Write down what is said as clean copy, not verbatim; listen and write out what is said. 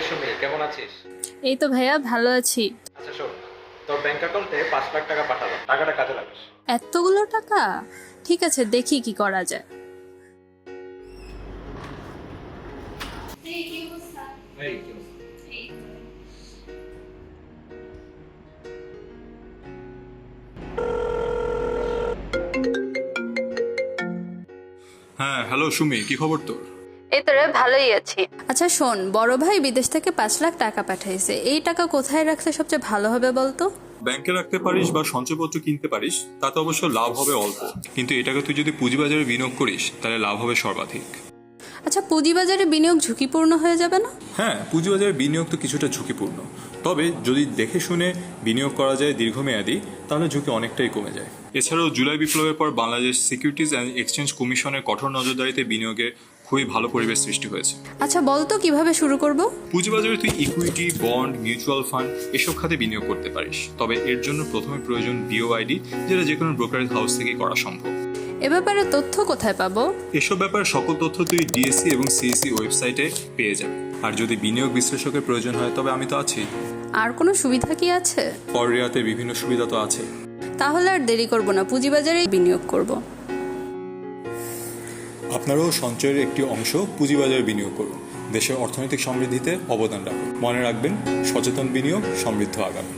সুমি, কেমন আছিস? এই তো ভাইয়া ভালো আছি। আচ্ছা শোন, তোর ব্যাংক অ্যাকাউন্টে 5 লাখ টাকা পাঠালাম, টাকাটা কাজে লাগাস। এতগুলো টাকা? ঠিক আছে, দেখি কি করা যায়। হ্যাঁ, হ্যালো সুমি, কি খবর তোর? এই তো রে, ভালোই আছি। আচ্ছা শোন, বড় ভাই বিদেশ থেকে 5 লাখ টাকা পাঠাইছে। এই টাকা কোথায় রাখলে সবচেয়ে ভালো হবে বলতো? ব্যাংকে রাখতে পারিস বা সঞ্চয়পত্র কিনতে পারিস, তাতে অবশ্য লাভ হবে অল্প, কিন্তু এটাকে তুই যদি পুঁজিবাজারে বিনিয়োগ করিস তাহলে লাভ হবে সর্বাধিক। আচ্ছা, পুঁজিবাজারে বিনিয়োগ ঝুঁকিপূর্ণ হয়ে যাবে না? হ্যাঁ, পুঁজিবাজারে বিনিয়োগ তো কিছুটা ঝুঁকিপূর্ণ, তবে যদি দেখে শুনে বিনিয়োগ করা যায় দীর্ঘমেয়াদী, তাহলে ঝুঁকি অনেকটাই কমে যায়। এছাড়াও জুলাই বিপ্লবের পর বাংলাদেশ সিকিউরিটিজ অ্যান্ড এক্সচেঞ্জ কমিশনের কঠোর নজরদারিতে বিনিয়োগে খুবই ভালো পরিবেশ সৃষ্টি হয়েছে। আচ্ছা বলতো কিভাবে শুরু করব? পুঁজিবাজারে তুই ইকুইটি, বন্ড, মিউচুয়াল ফান্ড এসব খাতে বিনিয়োগ করতে পারিস, তবে এর জন্য প্রথমে প্রয়োজন বিওআইডি, যেটা যে কোনো ব্রোকারেজ হাউস থেকে করা সম্ভব। এ ব্যাপারে তথ্য কোথায় পাবো? এসব ব্যাপারে সকল তথ্য তুই ডিএসসি এবং সিএসসি ওয়েবসাইটে পেয়ে যাবে। আর যদি বিনিয়োগ বিশ্লেষকের প্রয়োজন হয় তবে আমি তো আছি। আর কোনো সুবিধা কি আছে? কর রেয়াতের বিভিন্ন সুবিধা তো আছে। তাহলে আর দেরি করব না, পুঁজিবাজারেই বিনিয়োগ করব। আপনারাও সঞ্চয়ের একটি অংশ পুঁজিবাজারে বিনিয়োগ করুন, দেশের অর্থনৈতিক সমৃদ্ধিতে অবদান রাখুন। মনে রাখবেন, সচেতন বিনিয়োগ সমৃদ্ধ আগামী।